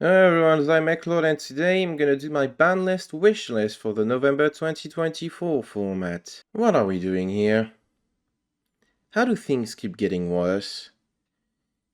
Hello everyone, I'm Eclord and today I'm gonna do my ban list wish list for the November 2024 format. What are we doing here? How do things keep getting worse?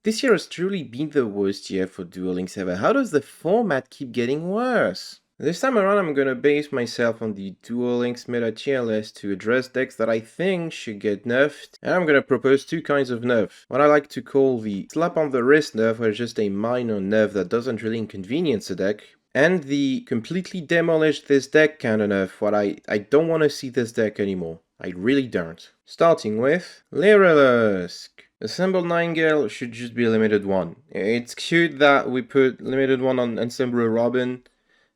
This year has truly been the worst year for Duel Links ever. How does the format keep getting worse? This time around I'm gonna base myself on the Duel Links meta tier list to address decks that I think should get nerfed, and I'm gonna propose two kinds of nerf. What I like to call the slap on the wrist nerf, where it's just a minor nerf that doesn't really inconvenience a deck, and the completely demolish this deck kind of nerf, what I don't want to see this deck anymore. I really don't. Starting with Lyrilisk. Assemble 9 Gale should just be limited 1. It's cute that we put limited 1 on Ensemble Robin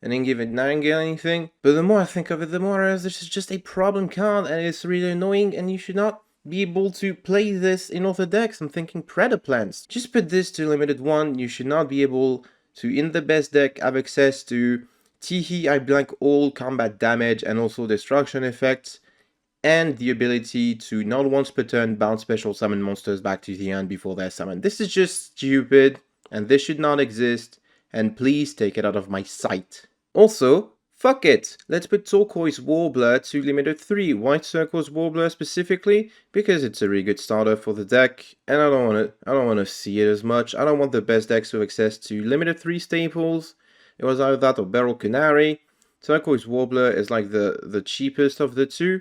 and then give it 9 Gale anything, but the more I think of it, the more I realize this is just a problem card and it's really annoying and you should not be able to play this in other decks. I'm thinking Predaplants. Just put this to limited 1, you should not be able to, in the best deck, have access to Teehee, I blank all combat damage and also destruction effects, and the ability to not once per turn bounce special summon monsters back to the end before they're summoned. This is just stupid, and this should not exist, and please take it out of my sight. Also, fuck it! Let's put Turquoise Warbler to limited 3. Why Turquoise Warbler specifically? Because it's a really good starter for the deck, and I don't want to see it as much. I don't want the best decks to have access to limited 3 staples. It was either that or Beryl Canary. Turquoise Warbler is like the cheapest of the two,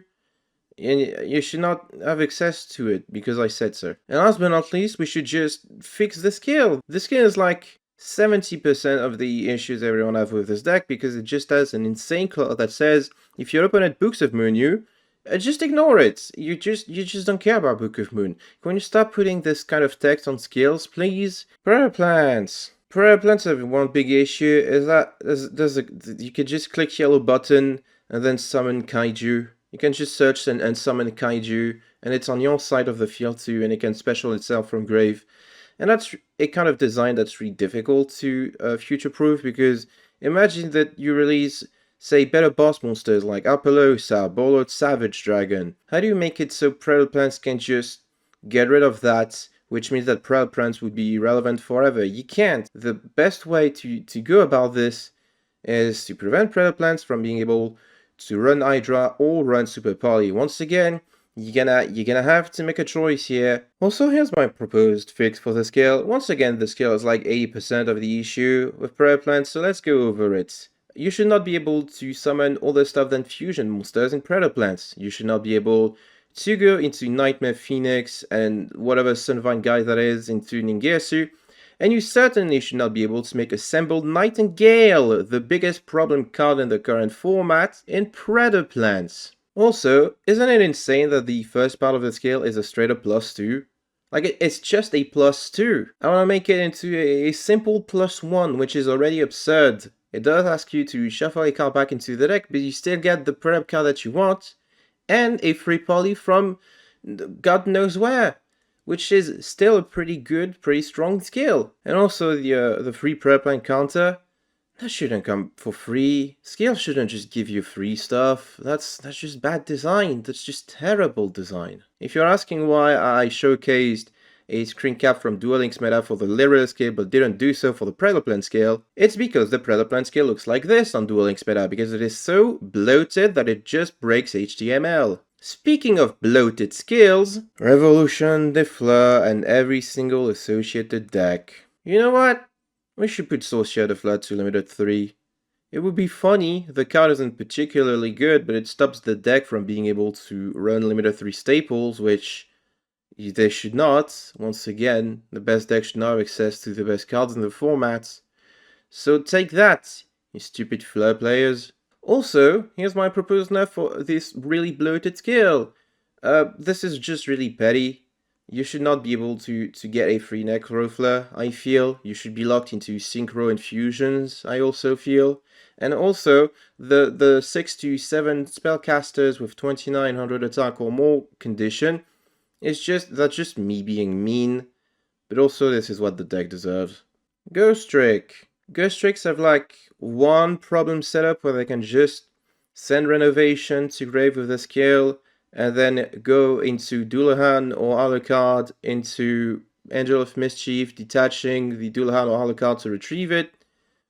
and you should not have access to it because I said so. And last but not least, we should just fix the skill. The skill is like 70% of the issues everyone have with this deck because it just has an insane clause that says if your opponent Books of Moon you, just ignore it. You just don't care about Book of Moon. When you stop putting this kind of text on skills, please. Prayer plants. Prayer plants have one big issue is that you can just click yellow button and then summon Kaiju. You can just search and summon Kaiju, and it's on your side of the field too, and it can special itself from grave. And that's a kind of design that's really difficult to future-proof, because imagine that you release, say, better boss monsters like Apollosa, Bollard Savage Dragon. How do you make it so Predaplants can just get rid of that, which means that Predaplants would be irrelevant forever? You can't. The best way to go about this is to prevent Predaplants from being able to run Hydra or run Super Poly. Once again, you're gonna have to make a choice here. Also, here's my proposed fix for the scale. Once again, the scale is like 80% of the issue with Predaplants, so let's go over it. You should not be able to summon other stuff than fusion monsters in Predaplants. You should not be able to go into Nightmare Phoenix and whatever Sunvine guy that is into Ningetsu. And you certainly should not be able to make Assembled Nightingale, the biggest problem card in the current format, in Predaplants. Also, isn't it insane that the first part of the scale is a straight up +2? Like, it's just a +2. I want to make it into a simple +1, which is already absurd. It does ask you to shuffle a card back into the deck, but you still get the Predap card that you want, and a free poly from God knows where, which is still a pretty good, pretty strong skill. And also the free Prepline counter, that shouldn't come for free. Scale shouldn't just give you free stuff. That's just bad design. That's just terrible design. If you're asking why I showcased a screen cap from Duel Links meta for the Lyrical scale but didn't do so for the Predaplan scale, it's because the Predaplan scale looks like this on Duel Links meta, because it is so bloated that it just breaks HTML. Speaking of bloated skills, Revolution, Defleur, and every single associated deck. You know what? We should put Sorcier Defleur to limited 3. It would be funny, the card isn't particularly good, but it stops the deck from being able to run limited 3 staples, which they should not. Once again, the best deck should not have access to the best cards in the format. So take that, you stupid Fleur players. Also, here's my proposed nerf for this really bloated skill. This is just really petty. You should not be able to get a free Necrofleur, I feel. You should be locked into Synchro Infusions, I also feel. And also, the 6 to 7 spellcasters with 2900 attack or more condition, that's just me being mean. But also, this is what the deck deserves. Ghost Trick. Ghost Tricks have like one problem setup where they can just send Renovation to grave with the skill and then go into Dullahan or Alucard into Angel of Mischief, detaching the Dullahan or Alucard to retrieve it.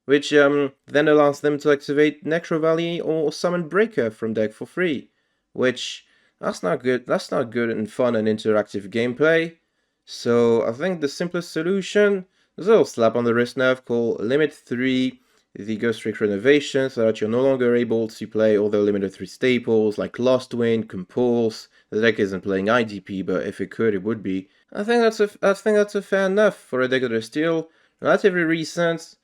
which then allows them to activate Necro Valley or Summon Breaker from deck for free, which that's not good. That's not good and fun and interactive gameplay. So I think the simplest solution is a little slap on the wrist nerf called Limit 3 the Ghost Trick Renovation, so that you're no longer able to play all the limited 3 staples like Lost Wind, Compulse. The deck isn't playing IDP, but if it could, it would be. I think that's a fair enough for a deck that is still relatively recent.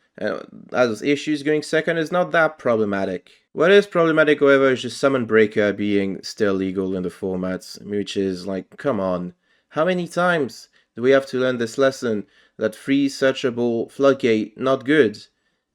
As issues going second is not that problematic. What is problematic, however, is just Summon Breaker being still legal in the formats, which is like, come on. How many times do we have to learn this lesson that free searchable floodgate not good?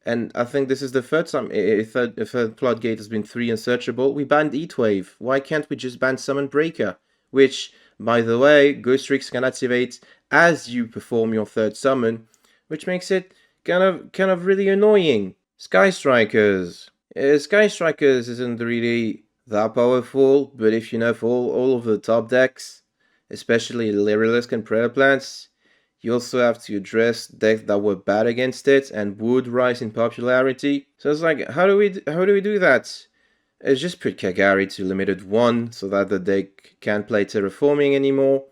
And I think this is the third time a third floodgate has been 3 unsearchable. We banned Heatwave. Why can't we just ban Summon Breaker? Which, by the way, Ghost Tricks can activate as you perform your third summon, which makes it kind of really annoying. Sky Strikers. Sky Strikers isn't really that powerful, but if you nerf all of the top decks, especially Lyrilisk and Prayer Plants, you also have to address decks that were bad against it and would rise in popularity. So it's like, how do we do that? It's just put Kagari to limited 1 so that the deck can't play Terraforming anymore,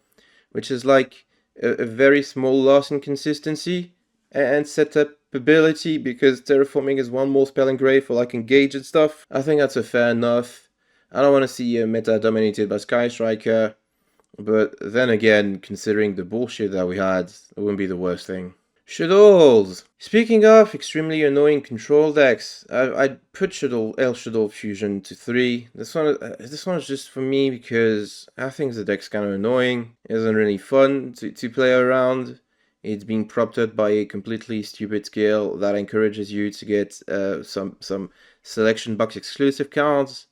which is like a very small loss in consistency and setup ability because Terraforming is one more spell engrave for like engage and stuff. I think that's a fair enough. I don't want to see a meta dominated by Sky Striker. But then again, considering the bullshit that we had, it wouldn't be the worst thing. Shadolls! Speaking of extremely annoying control decks, I'd put Shadoll Fusion to 3. This one is just for me because I think the deck's kind of annoying. It isn't really fun to play around. It's being propped up by a completely stupid skill that encourages you to get some selection box exclusive cards.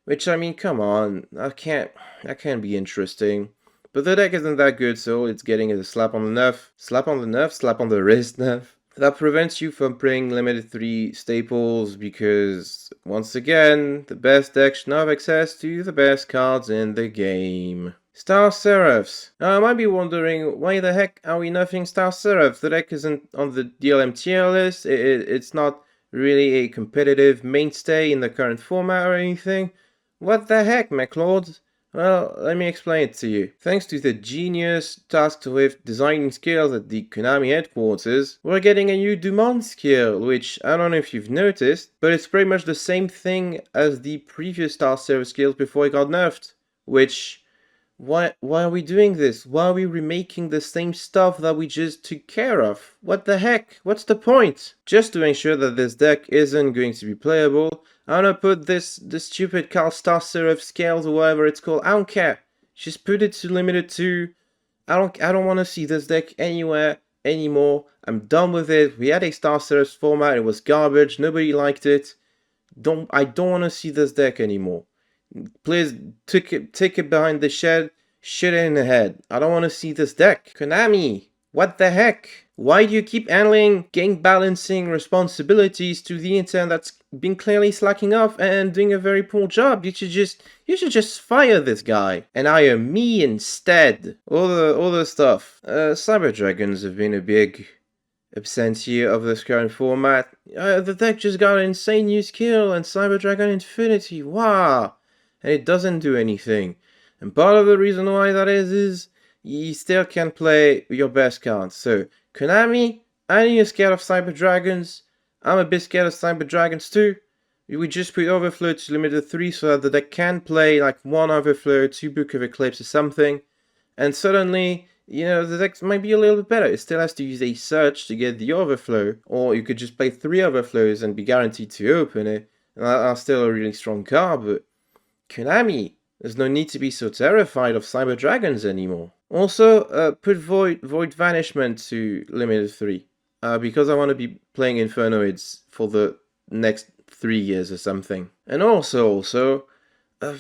Which, I mean, come on, that can't be interesting. But the deck isn't that good, so it's getting a slap on the nerf. Slap on the nerf? Slap on the wrist nerf. That prevents you from playing limited 3 staples because, once again, the best deck should not have access to the best cards in the game. Star Seraphs. Now, I might be wondering, why the heck are we nerfing Star Seraphs? The deck isn't on the DLM tier list, it's not really a competitive mainstay in the current format or anything. What the heck, MacLord? Well, let me explain it to you. Thanks to the genius tasked with designing skills at the Konami headquarters, we're getting a new Dumont skill, which I don't know if you've noticed, but it's pretty much the same thing as the previous Star Service skills before it got nerfed. Which, why are we doing this? Why are we remaking the same stuff that we just took care of? What the heck? What's the point? Just to ensure that this deck isn't going to be playable, I'm gonna put this stupid Carl Star Seraph scales or whatever it's called. I don't care. Just put it to limited 2. I don't want to see this deck anywhere anymore. I'm done with it. We had a Star Seraph format. It was garbage. Nobody liked it. I don't want to see this deck anymore. Please take it behind the shed. Shit it in the head. I don't want to see this deck. Konami, what the heck? Why do you keep handling game balancing responsibilities to the intern that's been clearly slacking off and doing a very poor job? You should just fire this guy and hire me instead. All the stuff. Cyber Dragons have been a big absentee of this current format. The deck just got an insane new skill and Cyber Dragon Infinity. Wow! And it doesn't do anything. And part of the reason why that is you still can't play your best cards. So, Konami, I know you're scared of Cyber Dragons. I'm a bit scared of Cyber Dragons too. We just put Overflow to limited 3 so that the deck can play like 1 Overflow, 2 Book of Eclipse or something. And suddenly, you know, the deck might be a little bit better. It still has to use a search to get the Overflow. Or you could just play 3 Overflows and be guaranteed to open it. And that's still a really strong card, but Konami, there's no need to be so terrified of Cyber Dragons anymore. Also, put Void Vanishment to limited 3. Because I want to be playing Infernoids for the next 3 years or something. And also,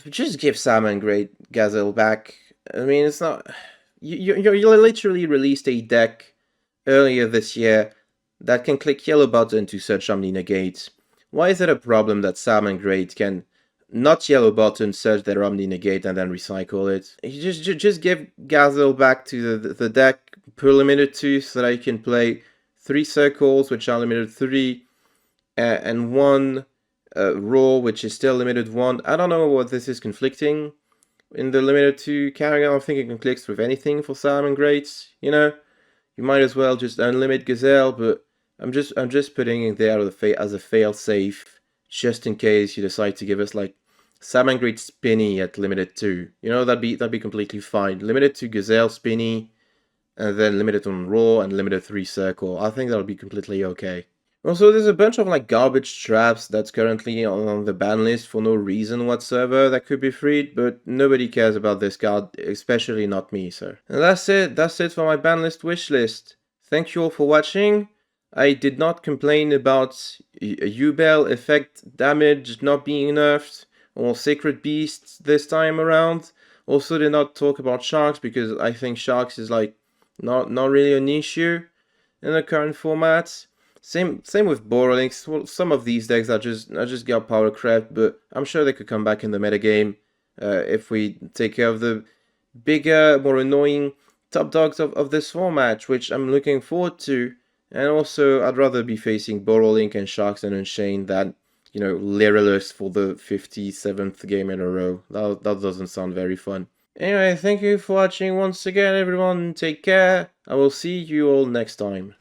just give Salmon Great Gazelle back. I mean, it's not... You literally released a deck earlier this year that can click yellow button to search Omni Negate. Why is it a problem that Salmon Great can not yellow button, search their Omni Negate and then recycle it? You just give Gazelle back to the deck, put limited 2 so that you can play 3 circles which are limited 3, and one raw, which is still limited 1. I don't know what this is conflicting in the limited 2 carry. I don't think it conflicts with anything for Salmon Greats, you know? You might as well just unlimit Gazelle, but I'm just putting it there as a fail safe, just in case you decide to give us like Salmon Great Spinny at limited 2. You know, that'd be completely fine. Limited 2 Gazelle Spinny, and then limited on Raw and limited 3 Circle. I think that'll be completely okay. Also, there's a bunch of like garbage traps that's currently on the ban list for no reason whatsoever that could be freed, but nobody cares about this card, especially not me, so. And that's it for my ban list wish list. Thank you all for watching. I did not complain about U-Bell effect damage not being nerfed, or Sacred Beasts this time around. Also did not talk about Sharks because I think Sharks is like not really an issue in the current format. Same with Borelinks. Well, some of these decks are just got power crept, but I'm sure they could come back in the metagame if we take care of the bigger, more annoying top dogs of this format, which I'm looking forward to. And also, I'd rather be facing Borolink and Sharks and Unchained than, you know, Lyrillus for the 57th game in a row. That doesn't sound very fun. Anyway, thank you for watching once again, everyone. Take care. I will see you all next time.